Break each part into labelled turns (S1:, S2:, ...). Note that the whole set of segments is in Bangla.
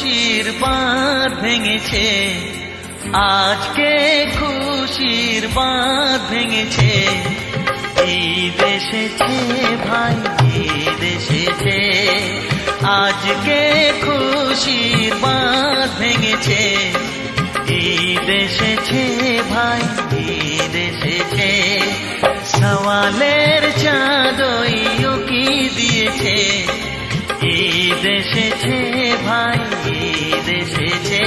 S1: খুশির বাঁধ ভেঙেছে, আজকে খুশির বাঁধ ভেঙেছে। ঈদ এসেছে ভাই, ঈদ এসেছে, আজকে খুশির বাঁধ ভেঙেছে। ঈদ এসেছে ভাই, ঈদ এসেছে, সওয়ালের চাঁদ কি দিয়েছে। ঈদ এসেছে ভাই, ঈদ এসেছে।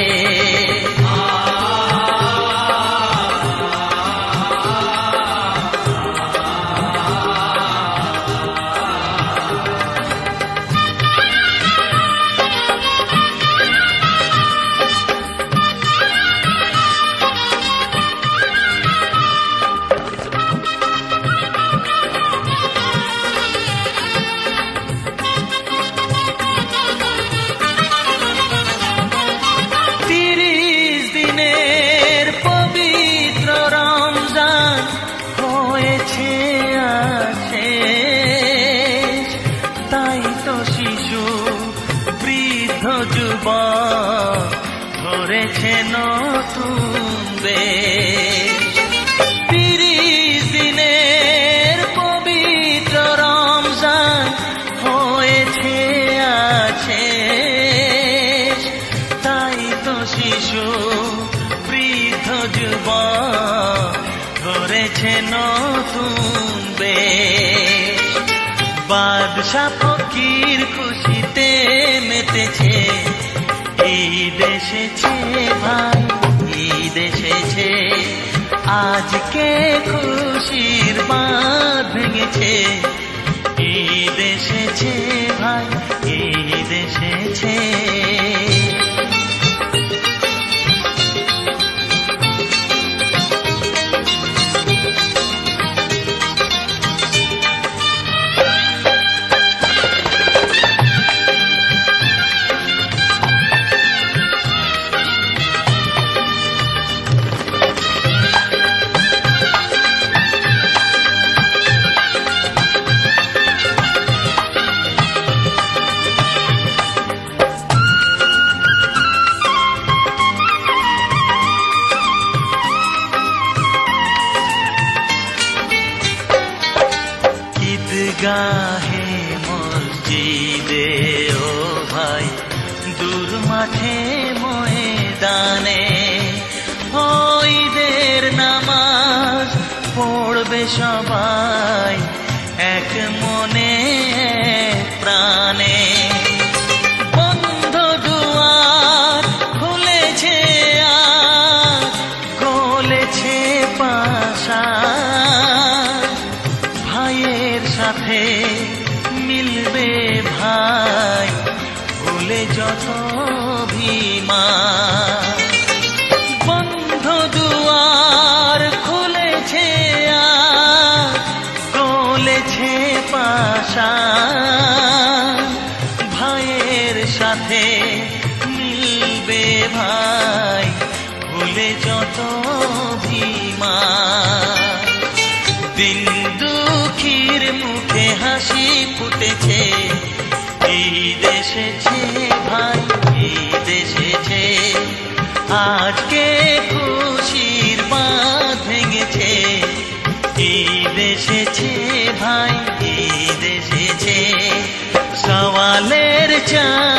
S1: ধরেছে নতুন বেশ, ৩০ দিনের পবিত্র রমজান হয়েছে আছে। তাই তো শিশু বৃদ্ধ যুবক ধরেছে নতুন বেশ। বাদশা ফকির খুশিতে মেতেছে। ঈদ এসেছে ভাই, ঈদ এসেছে, আজকে খুশির বাঁধ ভেঙেছে। ঈদ এসেছে ভাই, ঈদ এসেছে। গাহে মসজিদে ও ভাই, দূর মাঠে ময়দানে ঈদের নামাজ পড়বে সবাই এক মনে প্রাণে। বন্ধ দুয়ার খুলেছে আজ, গলেছে পাশা, ভাইয়ের সাথে মিলবে ভাই ভুলে যত অভিমান। বন্ধ দুয়ার খুলেছে আজ, গলেছে পাশা, ভাইয়ের সাথে মিলবে ভাই ভুলে যত অভিমান। দিন দুঃখীর মুখে হাসি ফুটেছে। ঈদ এসেছে ভাই, ঈদ এসেছে, আজকে খুশির বাঁধ ভেঙেছে। ঈদ এসেছে ভাই, ঈদ এসেছে, সওয়ালের চাঁদ